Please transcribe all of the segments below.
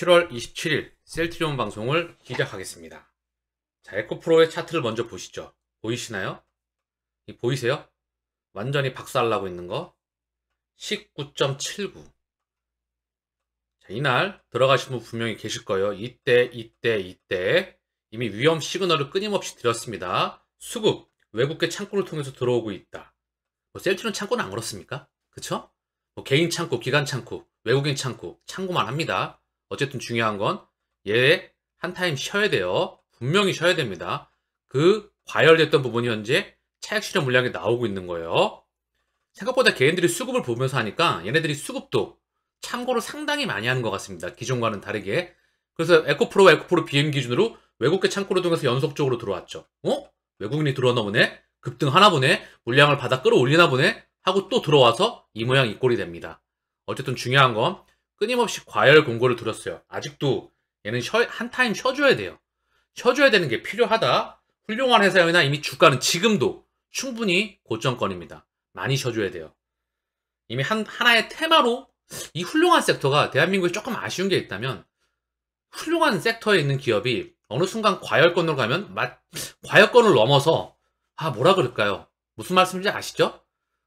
7월 27일 셀트리온 방송을 시작하겠습니다. 자, 에코프로의 차트를 먼저 보시죠. 보이시나요? 보이세요? 완전히 박살나고 있는 거 19.79. 자, 이날 들어가신 분 분명히 계실 거예요. 이때 이미 위험 시그널을 끊임없이 드렸습니다. 수급, 외국계 창구를 통해서 들어오고 있다. 셀트리온 창구는 안 그렇습니까? 그쵸? 개인 창구, 기관 창구, 외국인 창구, 창구만 합니다. 어쨌든 중요한 건 얘 한 타임 쉬어야 돼요. 분명히 쉬어야 됩니다. 그 과열됐던 부분이 현재 차익 실현 물량이 나오고 있는 거예요. 생각보다 개인들이 수급을 보면서 하니까 얘네들이 수급도 참고를 상당히 많이 하는 것 같습니다. 기존과는 다르게. 그래서 에코프로 BM 기준으로 외국계 창구를 통해서 연속적으로 들어왔죠. 외국인이 들어왔나 보네? 급등하나 보네? 물량을 받아 끌어올리나 보네? 하고 또 들어와서 이 모양 이 꼴이 됩니다. 어쨌든 중요한 건 끊임없이 과열 공고를 들었어요. 아직도 얘는 한 타임 쉬어줘야 돼요. 쉬어줘야 되는 게 필요하다. 훌륭한 회사여나 이미 주가는 지금도 충분히 고점권입니다. 많이 쉬어줘야 돼요. 이미 하나의 테마로 이 훌륭한 섹터가 대한민국에 조금 아쉬운 게 있다면 훌륭한 섹터에 있는 기업이 어느 순간 과열권으로 가면 과열권을 넘어서 뭐라 그럴까요? 무슨 말씀인지 아시죠?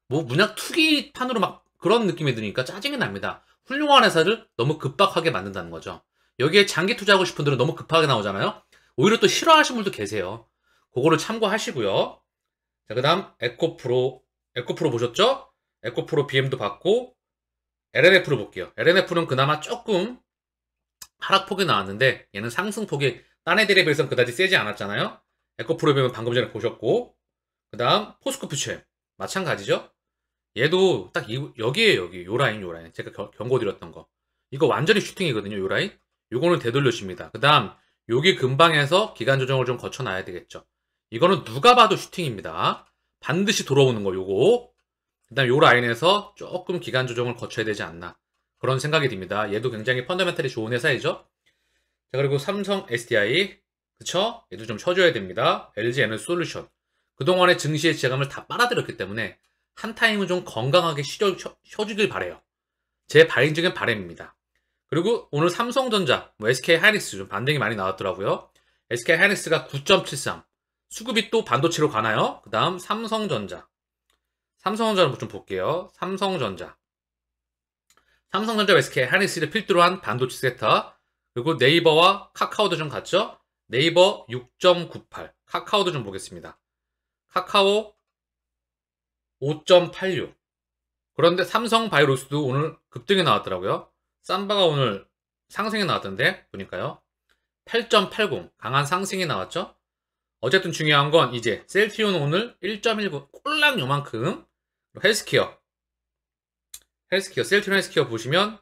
문학 투기판으로 막 그런 느낌이 드니까 짜증이 납니다. 훌륭한 회사를 너무 급박하게 만든다는 거죠. 여기에 장기 투자하고 싶은 분들은 너무 급하게 나오잖아요. 오히려 또 싫어하시는 분도 계세요. 그거를 참고하시고요. 자, 그 다음 에코프로 보셨죠? 에코프로 BM도 봤고 LNF를 볼게요. LNF는 그나마 조금 하락폭이 나왔는데 얘는 상승폭이 딴 애들에 비해서는 그다지 세지 않았잖아요. 에코프로 BM은 방금 전에 보셨고 그 다음 포스코 퓨처엠 마찬가지죠. 얘도 딱 여기에요. 여기 요 라인 제가 경고드렸던 거 이거 완전히 슈팅이거든요. 요 라인 요거는 되돌려줍니다. 그 다음 여기 근방에서 기간 조정을 좀 거쳐놔야 되겠죠. 이거는 누가 봐도 슈팅입니다. 반드시 돌아오는 거 요거. 그 다음 요 라인에서 조금 기간 조정을 거쳐야 되지 않나 그런 생각이 듭니다. 얘도 굉장히 펀더멘탈이 좋은 회사이죠. 자, 그리고 삼성 SDI 그쵸? 얘도 좀 쳐줘야 됩니다. LG 에너지솔루션 그동안의 증시의 지감을 다 빨아들였기 때문에 한 타임은 좀 건강하게 쉬어주길 바래요. 제 개인적인 바람입니다. 그리고 오늘 삼성전자, SK 하이닉스 좀 반등이 많이 나왔더라고요. SK 하이닉스가 9.73 수급이 또 반도체로 가나요? 그 다음 삼성전자를 좀 볼게요. 삼성전자와 SK 하이닉스를 필두로 한 반도체 섹터 그리고 네이버와 카카오도 좀 같죠? 네이버 6.98 카카오도 좀 보겠습니다. 카카오 5.86 그런데 삼성바이오로스도 오늘 급등이 나왔더라고요. 삼바가 오늘 상승이 나왔던데 보니까요. 8.80 강한 상승이 나왔죠. 어쨌든 중요한 건 이제 셀트리온 오늘 1.19 꼴랑 요만큼 헬스케어 셀트리온 헬스케어 보시면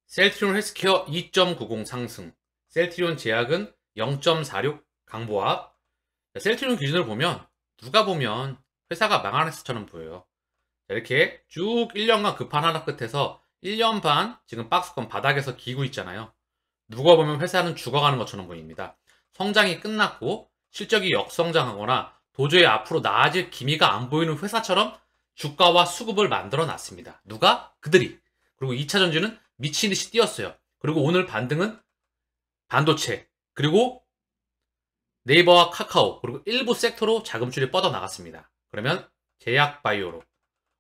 셀트리온 헬스케어 2.90 상승 셀트리온 제약은 0.46 강보합. 셀트리온 기준을 보면 누가 보면 회사가 망한 회사처럼 보여요. 이렇게 쭉 1년간 급한 하락 끝에서 1년 반 지금 박스권 바닥에서 기고 있잖아요. 누가 보면 회사는 죽어가는 것처럼 보입니다. 성장이 끝났고 실적이 역성장하거나 도저히 앞으로 나아질 기미가 안 보이는 회사처럼 주가와 수급을 만들어 놨습니다. 누가? 그들이. 그리고 2차 전지는 미친 듯이 뛰었어요. 그리고 오늘 반등은 반도체 그리고 네이버와 카카오 그리고 일부 섹터로 자금줄이 뻗어나갔습니다. 그러면 제약바이오로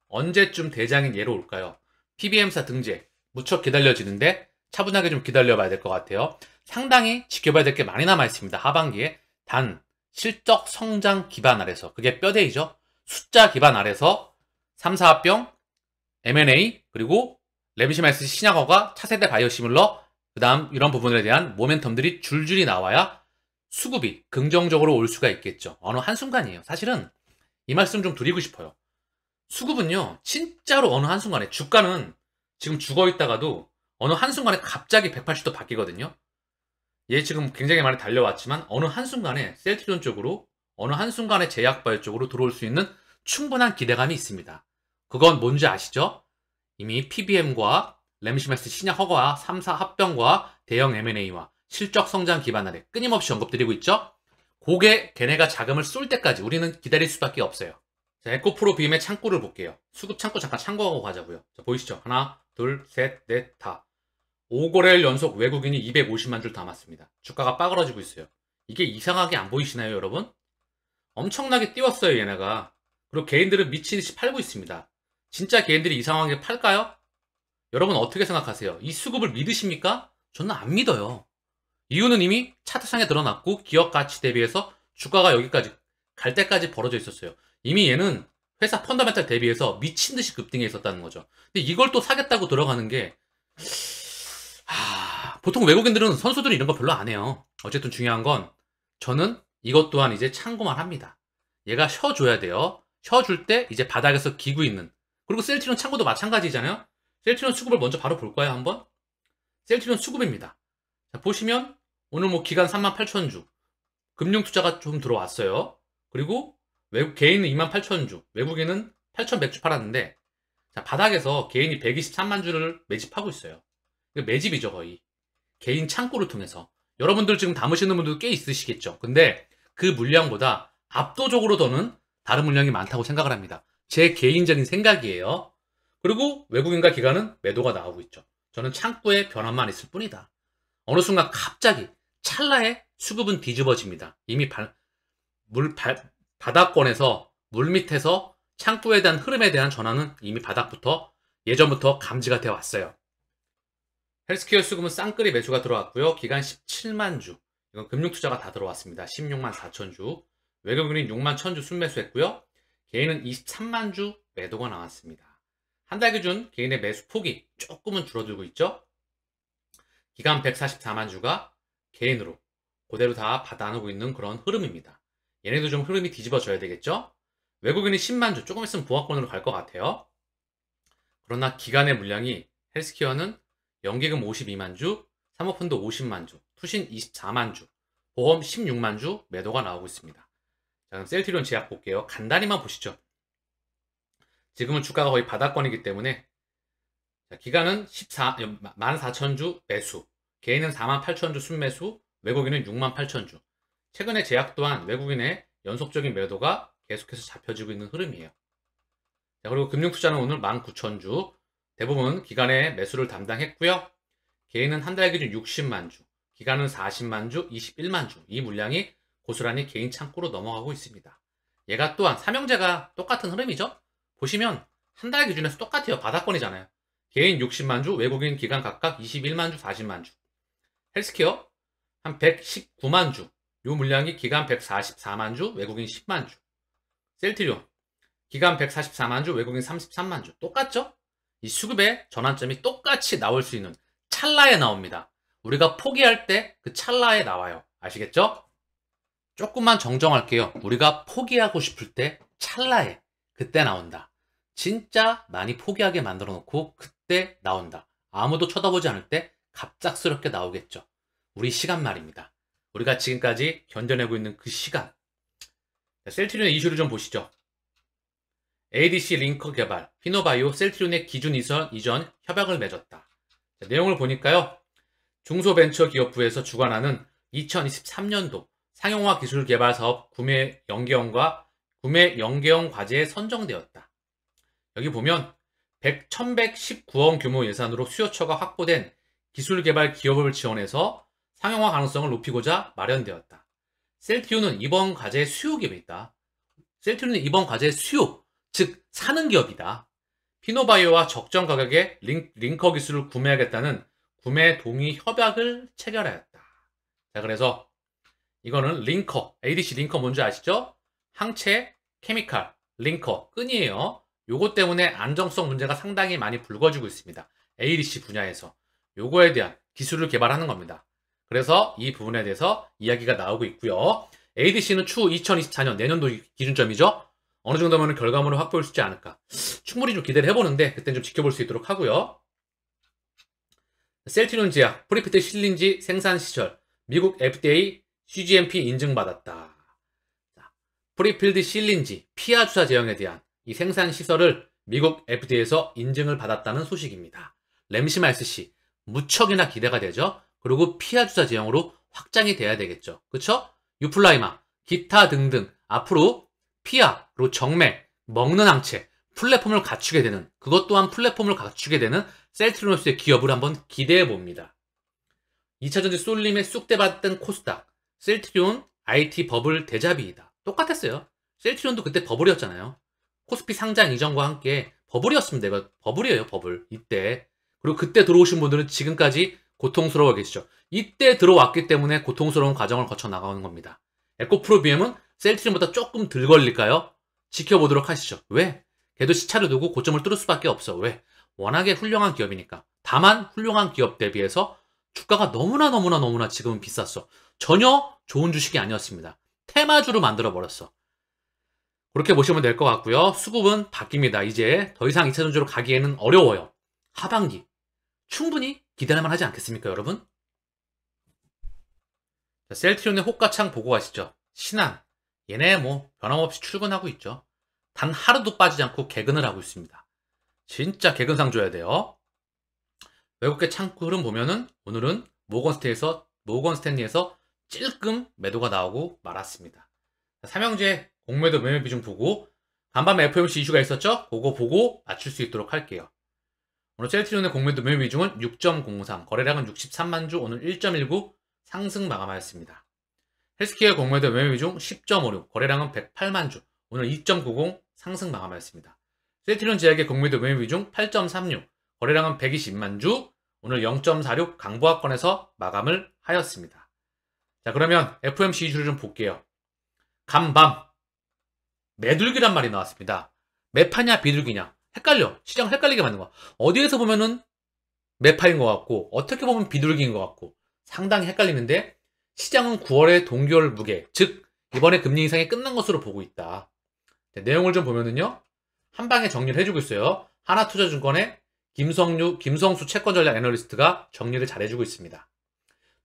언제쯤 대장인 얘로 올까요? PBM사 등재 무척 기다려지는데 차분하게 좀 기다려봐야 될 것 같아요. 상당히 지켜봐야 될 게 많이 남아있습니다. 하반기에 단 실적 성장 기반 아래서 그게 뼈대이죠. 숫자 기반 아래서 3사합병, M&A 그리고 레미시마이스 신약어가 차세대 바이오시밀러 그 다음 이런 부분에 대한 모멘텀들이 줄줄이 나와야 수급이 긍정적으로 올 수가 있겠죠. 어느 한순간이에요. 사실은 이 말씀 좀 드리고 싶어요. 수급은요 진짜로 어느 한순간에 주가는 지금 죽어있다가도 어느 한순간에 갑자기 180도 바뀌거든요. 얘 지금 굉장히 많이 달려왔지만 어느 한순간에 셀트리온 쪽으로 어느 한순간에 제약바이오 쪽으로 들어올 수 있는 충분한 기대감이 있습니다. 그건 뭔지 아시죠? 이미 PBM과 램시메스 신약 허가와 3사 합병과 대형 M&A와 실적 성장 기반 아래 끊임없이 언급드리고 있죠? 그게 걔네가 자금을 쏠 때까지 우리는 기다릴 수밖에 없어요. 자, 에코프로 BM의 창구를 볼게요. 수급 창구 잠깐 참고하고 가자고요. 자, 보이시죠? 하나, 둘, 셋, 넷, 다. 5거래일 연속 외국인이 250만 줄 담았습니다. 주가가 빠그러지고 있어요. 이게 이상하게 안 보이시나요, 여러분? 엄청나게 띄웠어요, 얘네가. 그리고 개인들은 미친듯이 팔고 있습니다. 진짜 개인들이 이상하게 팔까요? 여러분 어떻게 생각하세요? 이 수급을 믿으십니까? 저는 안 믿어요. 이유는 이미 차트상에 드러났고 기업 가치 대비해서 주가가 여기까지 갈 때까지 벌어져 있었어요. 이미 얘는 회사 펀더멘탈 대비해서 미친 듯이 급등해 있었다는 거죠. 근데 이걸 또 사겠다고 들어가는 게 보통 외국인들은 선수들은 이런 거 별로 안 해요. 어쨌든 중요한 건 저는 이것 또한 이제 참고만 합니다. 얘가 쉬어줘야 돼요. 쉬어줄 때 이제 바닥에서 기고 있는. 그리고 셀트리온 창고도 마찬가지잖아요. 셀트리온 수급을 먼저 바로 볼까요, 한번? 셀트리온 수급입니다. 자, 보시면 오늘 뭐 기간 38,000주, 금융투자가 좀 들어왔어요. 그리고 외국 개인은 28,000주, 외국인은 8,100주 팔았는데, 자, 바닥에서 개인이 123만 주를 매집하고 있어요. 이거 매집이죠, 거의. 개인 창구를 통해서. 여러분들 지금 담으시는 분들도 꽤 있으시겠죠. 근데 그 물량보다 압도적으로 더는 다른 물량이 많다고 생각을 합니다. 제 개인적인 생각이에요. 그리고 외국인과 기관은 매도가 나오고 있죠. 저는 창구에 변화만 있을 뿐이다. 어느 순간 갑자기 찰나에 수급은 뒤집어집니다. 이미 바닥권에서 물 밑에서 창구에 대한 흐름에 대한 전환은 이미 바닥부터 예전부터 감지가 되어 왔어요. 헬스케어 수급은 쌍끌이 매수가 들어왔고요. 기간 17만 주. 이건 금융투자가 다 들어왔습니다. 16만 4천 주. 외국인은 6만 1천 주 순매수했고요. 개인은 23만 주 매도가 나왔습니다. 한 달 기준 개인의 매수 폭이 조금은 줄어들고 있죠. 기간 144만 주가 개인으로 그대로 다 받아놓고 있는 그런 흐름입니다. 얘네도 좀 흐름이 뒤집어져야 되겠죠. 외국인은 10만 주, 조금 있으면 보합권으로 갈 것 같아요. 그러나 기간의 물량이 헬스케어는 연기금 52만 주, 사모펀드 50만 주, 투신 24만 주, 보험 16만 주 매도가 나오고 있습니다. 자, 그럼 셀트리온 제약 볼게요. 간단히만 보시죠. 지금은 주가가 거의 바닥권이기 때문에 자, 기간은 14,000주 매수, 개인은 48,000주 순매수, 외국인은 68,000주. 최근에 제약 또한 외국인의 연속적인 매도가 계속해서 잡혀지고 있는 흐름이에요. 자, 그리고 금융투자는 오늘 19,000주, 대부분 기간의 매수를 담당했고요. 개인은 한 달 기준 60만 주, 기간은 40만 주, 21만 주. 이 물량이 고스란히 개인 창구로 넘어가고 있습니다. 얘가 또한 삼형제가 똑같은 흐름이죠. 보시면 한 달 기준에서 똑같아요. 바닥권이잖아요. 개인 60만 주, 외국인 기간 각각 21만 주, 40만 주. 헬스케어 한 119만 주. 요 물량이 기간 144만 주, 외국인 10만 주. 셀트리온 기간 144만 주, 외국인 33만 주. 똑같죠? 이 수급의 전환점이 똑같이 나올 수 있는 찰나에 나옵니다. 우리가 포기할 때 그 찰나에 나와요. 아시겠죠? 조금만 정정할게요. 우리가 포기하고 싶을 때 찰나에 그때 나온다. 진짜 많이 포기하게 만들어 놓고 그때 나온다. 아무도 쳐다보지 않을 때 갑작스럽게 나오겠죠. 우리 시간 말입니다. 우리가 지금까지 견뎌내고 있는 그 시간. 셀트리온의 이슈를 좀 보시죠. ADC 링커 개발, 피노바이오, 셀트리온의 기준 이전 협약을 맺었다. 자, 내용을 보니까요. 중소벤처기업부에서 주관하는 2023년도 상용화 기술 개발 사업 구매 연계형 과제에 선정되었다. 여기 보면 1119억 규모 예산으로 수요처가 확보된 기술 개발 기업을 지원해서 상용화 가능성을 높이고자 마련되었다. 셀트리온은 이번 과제에 수요 기업이 있다. 셀트리온은 이번 과제에 수요, 즉 사는 기업이다. 피노바이오와 적정 가격에 링커 기술을 구매하겠다는 구매 동의 협약을 체결하였다. 자, 그래서 이거는 링커, ADC 링커 뭔지 아시죠? 항체, 케미칼, 링커, 끈이에요. 요거 때문에 안정성 문제가 상당히 많이 불거지고 있습니다. ADC 분야에서. 요거에 대한 기술을 개발하는 겁니다. 그래서 이 부분에 대해서 이야기가 나오고 있고요. ADC는 추후 2024년 내년도 기준점이죠. 어느 정도면 결과물을 확보할 수 있지 않을까. 충분히 좀 기대를 해보는데 그때는 좀 지켜볼 수 있도록 하고요. 셀트리온 제약, 프리필드 실린지 생산 시절, 미국 FDA CGMP 인증받았다. 프리필드 실린지, 피하 주사 제형에 대한 이 생산 시설을 미국 FDA에서 인증을 받았다는 소식입니다. 램시마 SC, 무척이나 기대가 되죠. 그리고 피하 주사 제형으로 확장이 돼야 되겠죠. 그쵸? 유플라이마, 기타 등등 앞으로 피하, 그리고 정맥, 먹는 항체, 플랫폼을 갖추게 되는, 그것 또한 플랫폼을 갖추게 되는 셀트리온으로서의 기업을 한번 기대해 봅니다. 2차전지 쏠림에 쑥대받던 코스닥, 셀트리온 IT 버블 대자비이다. 똑같았어요. 셀트리온도 그때 버블이었잖아요. 코스피 상장 이전과 함께 버블이었습니다. 이거 버블이에요, 버블. 이때. 그리고 그때 들어오신 분들은 지금까지 고통스러워 계시죠. 이때 들어왔기 때문에 고통스러운 과정을 거쳐 나가는 겁니다. 에코프로비엠은 셀트리온보다 조금 덜 걸릴까요? 지켜보도록 하시죠. 왜? 걔도 시차를 두고 고점을 뚫을 수밖에 없어. 왜? 워낙에 훌륭한 기업이니까. 다만 훌륭한 기업 대비해서 주가가 너무나 지금은 비쌌어. 전혀 좋은 주식이 아니었습니다. 테마주로 만들어버렸어. 그렇게 보시면 될 것 같고요. 수급은 바뀝니다. 이제 더 이상 2차전지로 가기에는 어려워요. 하반기 충분히 기대할만 하지 않겠습니까, 여러분? 자, 셀트리온의 호가창 보고 가시죠. 신한 얘네 뭐 변함없이 출근하고 있죠. 단 하루도 빠지지 않고 개근을 하고 있습니다. 진짜 개근상 줘야 돼요. 외국계 창구 흐름 보면은 오늘은 모건스탠리에서 찔끔 매도가 나오고 말았습니다. 삼형제 공매도 매매 비중 보고 간밤에 FOMC 이슈가 있었죠? 그거 보고 맞출 수 있도록 할게요. 오늘 셀트리온의 공매도 매매 비중은 6.03, 거래량은 63만 주, 오늘 1.19 상승 마감하였습니다. 헬스케어 공매도 매매 비중 10.56, 거래량은 108만 주, 오늘 2.90 상승 마감하였습니다. 셀트리온 제약의 공매도 매매 비중 8.36, 거래량은 120만 주, 오늘 0.46 강보합권에서 마감을 하였습니다. 자, 그러면 FOMC 이슈를 좀 볼게요. 간밤 매둘기란 말이 나왔습니다. 매파냐 비둘기냐 헷갈려. 시장을 헷갈리게 만든 거야. 어디에서 보면은 매파인 것 같고 어떻게 보면 비둘기인 것 같고 상당히 헷갈리는데 시장은 9월의 동결 무게, 즉 이번에 금리 인상이 끝난 것으로 보고 있다. 자, 내용을 좀 보면은요. 한 방에 정리를 해주고 있어요. 하나투자증권의 김성수 채권전략 애널리스트가 정리를 잘해주고 있습니다.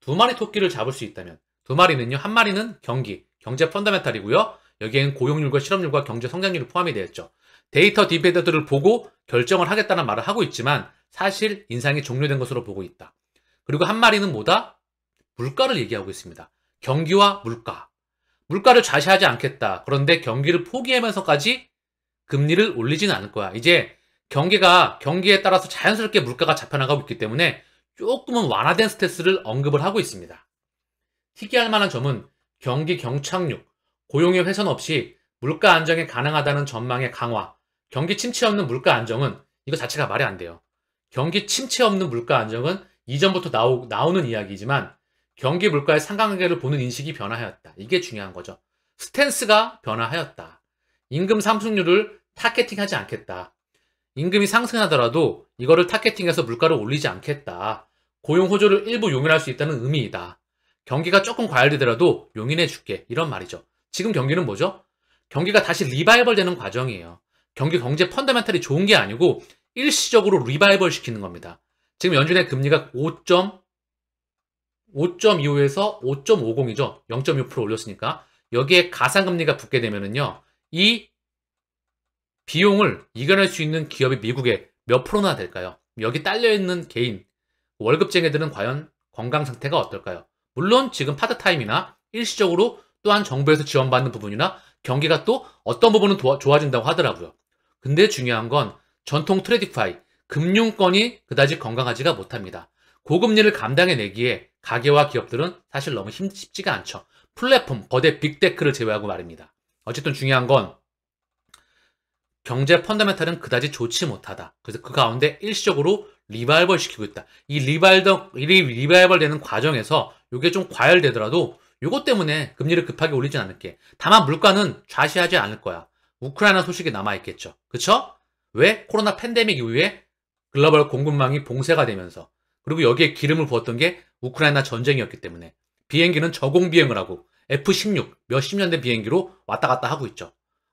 두 마리 토끼를 잡을 수 있다면 두 마리는요. 한 마리는 경제 펀더멘탈이고요. 여기엔 고용률과 실업률과 경제 성장률이 포함이 되어 있죠. 데이터 디베이터들을 보고 결정을 하겠다는 말을 하고 있지만 사실 인상이 종료된 것으로 보고 있다. 그리고 한 마리는 뭐다? 물가를 얘기하고 있습니다. 경기와 물가. 물가를 좌시하지 않겠다. 그런데 경기를 포기하면서까지 금리를 올리지는 않을 거야. 이제 경기에 따라서 자연스럽게 물가가 잡혀나가고 있기 때문에 조금은 완화된 스탠스를 언급을 하고 있습니다. 특이할 만한 점은 경기 경착륙, 고용의 훼손 없이 물가 안정이 가능하다는 전망의 강화, 경기 침체 없는 물가 안정은 이거 자체가 말이 안 돼요. 경기 침체 없는 물가 안정은 이전부터 나오는 이야기지만 경기 물가의 상관관계를 보는 인식이 변화하였다. 이게 중요한 거죠. 스탠스가 변화하였다. 임금 상승률을 타겟팅하지 않겠다. 임금이 상승하더라도 이거를 타겟팅해서 물가를 올리지 않겠다. 고용 호조를 일부 용인할 수 있다는 의미이다. 경기가 조금 과열되더라도 용인해 줄게. 이런 말이죠. 지금 경기는 뭐죠? 경기가 다시 리바이벌 되는 과정이에요. 경제 펀더멘탈이 좋은 게 아니고 일시적으로 리바이벌 시키는 겁니다. 지금 연준의 금리가 5.25에서 5.50이죠. 0.6% 올렸으니까. 여기에 가상금리가 붙게 되면은요. 이 비용을 이겨낼 수 있는 기업이 미국에 몇 프로나 될까요? 여기 딸려있는 개인, 월급쟁이들은 과연 건강 상태가 어떨까요? 물론 지금 파트타임이나 일시적으로 또한 정부에서 지원받는 부분이나 경기가 또 어떤 부분은 좋아진다고 하더라고요. 근데 중요한 건 전통 트레디파이, 금융권이 그다지 건강하지가 못합니다. 고금리를 감당해내기에 가계와 기업들은 사실 너무 쉽지가 않죠. 플랫폼, 거대 빅테크를 제외하고 말입니다. 어쨌든 중요한 건 경제 펀더멘탈은 그다지 좋지 못하다. 그래서 그 가운데 일시적으로 리바이벌 시키고 있다. 이 리바이벌 되는 과정에서 이게 좀 과열되더라도 이것 때문에 금리를 급하게 올리진 않을게. 다만 물가는 좌시하지 않을 거야. 우크라이나 소식이 남아있겠죠. 그쵸? 왜? 코로나 팬데믹 이후에 글로벌 공급망이 봉쇄가 되면서 그리고 여기에 기름을 부었던 게 우크라이나 전쟁이었기 때문에 비행기는 저공 비행을 하고 F-16 몇십 년 된 비행기로 왔다 갔다 하고 있죠.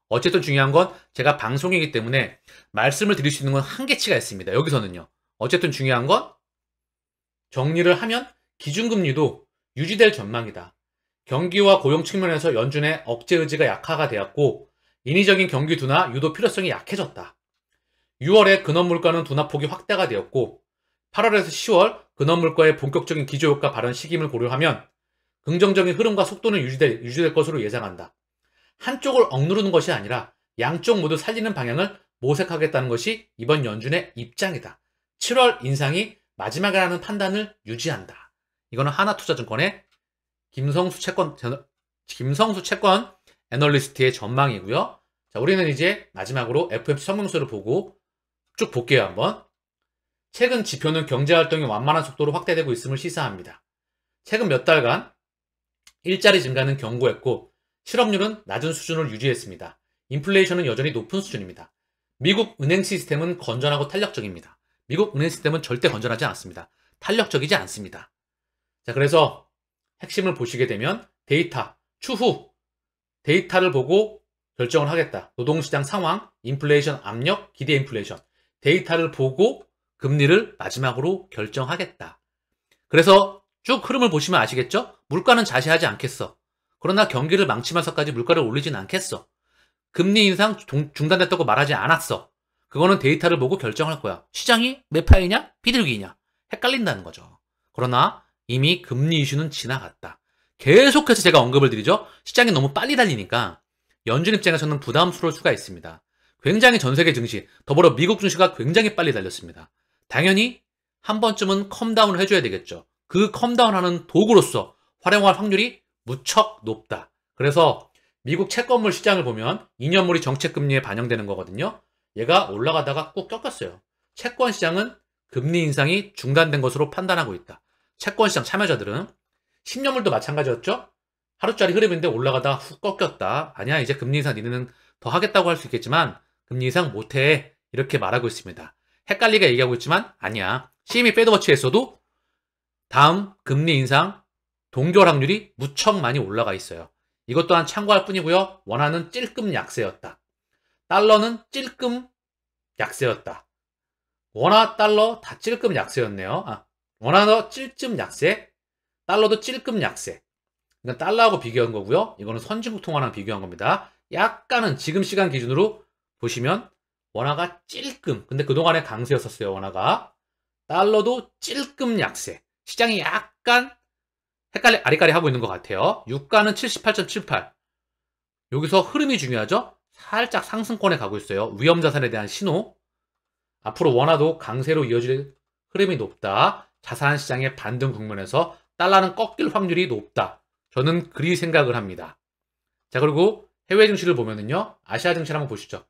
어쨌든 중요한 건 제가 방송이기 때문에 말씀을 드릴 수 있는 건 한계치가 있습니다. 여기서는요. 어쨌든 중요한 건 정리를 하면 기준금리도 유지될 전망이다. 경기와 고용 측면에서 연준의 억제 의지가 약화가 되었고 인위적인 경기 둔화 유도 필요성이 약해졌다. 6월에 근원물가는 둔화폭이 확대가 되었고 8월에서 10월 근원물가의 본격적인 기조효과 발현 시기임을 고려하면 긍정적인 흐름과 속도는 유지될 것으로 예상한다. 한쪽을 억누르는 것이 아니라 양쪽 모두 살리는 방향을 모색하겠다는 것이 이번 연준의 입장이다. 7월 인상이 마지막이라는 판단을 유지한다. 이거는 하나투자증권의 김성수 채권 애널리스트의 전망이고요. 자, 우리는 이제 마지막으로 FOMC 성명서를 보고 쭉 볼게요, 한번. 최근 지표는 경제활동이 완만한 속도로 확대되고 있음을 시사합니다. 최근 몇 달간 일자리 증가는 견고했고 실업률은 낮은 수준을 유지했습니다. 인플레이션은 여전히 높은 수준입니다. 미국 은행 시스템은 건전하고 탄력적입니다. 미국 은행 시스템은 절대 건전하지 않습니다. 탄력적이지 않습니다. 자, 그래서 핵심을 보시게 되면 데이터, 추후 데이터를 보고 결정을 하겠다. 노동시장 상황, 인플레이션 압력, 기대 인플레이션. 데이터를 보고 금리를 마지막으로 결정하겠다. 그래서 쭉 흐름을 보시면 아시겠죠? 물가는 자시하지 않겠어. 그러나 경기를 망치면서까지 물가를 올리진 않겠어. 금리 인상 중단됐다고 말하지 않았어. 그거는 데이터를 보고 결정할 거야. 시장이 매파이냐? 비둘기냐? 헷갈린다는 거죠. 그러나 이미 금리 이슈는 지나갔다. 계속해서 제가 언급을 드리죠. 시장이 너무 빨리 달리니까 연준 입장에서는 부담스러울 수가 있습니다. 굉장히 전 세계 증시, 더불어 미국 증시가 굉장히 빨리 달렸습니다. 당연히 한 번쯤은 컴다운을 해줘야 되겠죠. 그 컴다운하는 도구로서 활용할 확률이 무척 높다. 그래서 미국 채권물 시장을 보면 2년물이 정책금리에 반영되는 거거든요. 얘가 올라가다가 꾹 꺾였어요. 채권 시장은 금리 인상이 중단된 것으로 판단하고 있다. 채권 시장 참여자들은 10년물도 마찬가지였죠. 하루짜리 흐름인데 올라가다가 훅 꺾였다. 아니야, 이제 금리 인상 니네는 더 하겠다고 할 수 있겠지만 금리 인상 못해. 이렇게 말하고 있습니다. 헷갈리게 얘기하고 있지만 아니야. CME 페드워치에서도 다음 금리 인상 동결 확률이 무척 많이 올라가 있어요. 이것 또한 참고할 뿐이고요. 원화는 찔끔 약세였다. 달러는 찔끔 약세였다. 원화, 달러 다 찔끔 약세였네요. 원화도 찔끔 약세, 달러도 찔끔 약세. 이건 달러하고 비교한 거고요. 이거는 선진국 통화랑 비교한 겁니다. 약간은 지금 시간 기준으로 보시면 원화가 찔끔, 근데 그동안에 강세였었어요, 원화가. 달러도 찔끔 약세. 시장이 약간 아리까리 하고 있는 것 같아요. 유가는 78.78. 여기서 흐름이 중요하죠? 살짝 상승권에 가고 있어요. 위험자산에 대한 신호. 앞으로 원화도 강세로 이어질 흐름이 높다. 자산시장의 반등 국면에서 달러는 꺾일 확률이 높다. 저는 그리 생각을 합니다. 자, 그리고 해외 증시를 보면은요. 아시아 증시를 한번 보시죠.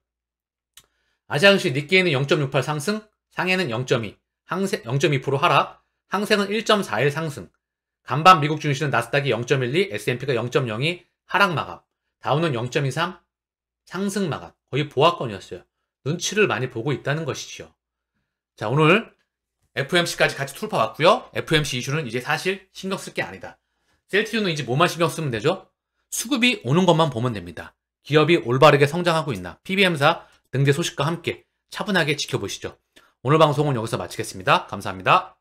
아시아 증시 니케이는 0.68 상승, 상해는 0.2, 0.2% 하락, 항생은 1.41 상승. 간밤 미국 증시는 나스닥이 0.12, S&P가 0.02 하락 마감, 다우는 0.23 상승 마감. 거의 보합권이었어요. 눈치를 많이 보고 있다는 것이죠. 자, 오늘 FOMC까지 같이 돌파왔고요. FOMC 이슈는 이제 사실 신경 쓸 게 아니다. 셀트리온은 이제 뭐만 신경 쓰면 되죠? 수급이 오는 것만 보면 됩니다. 기업이 올바르게 성장하고 있나, PBM사 등재 소식과 함께 차분하게 지켜보시죠. 오늘 방송은 여기서 마치겠습니다. 감사합니다.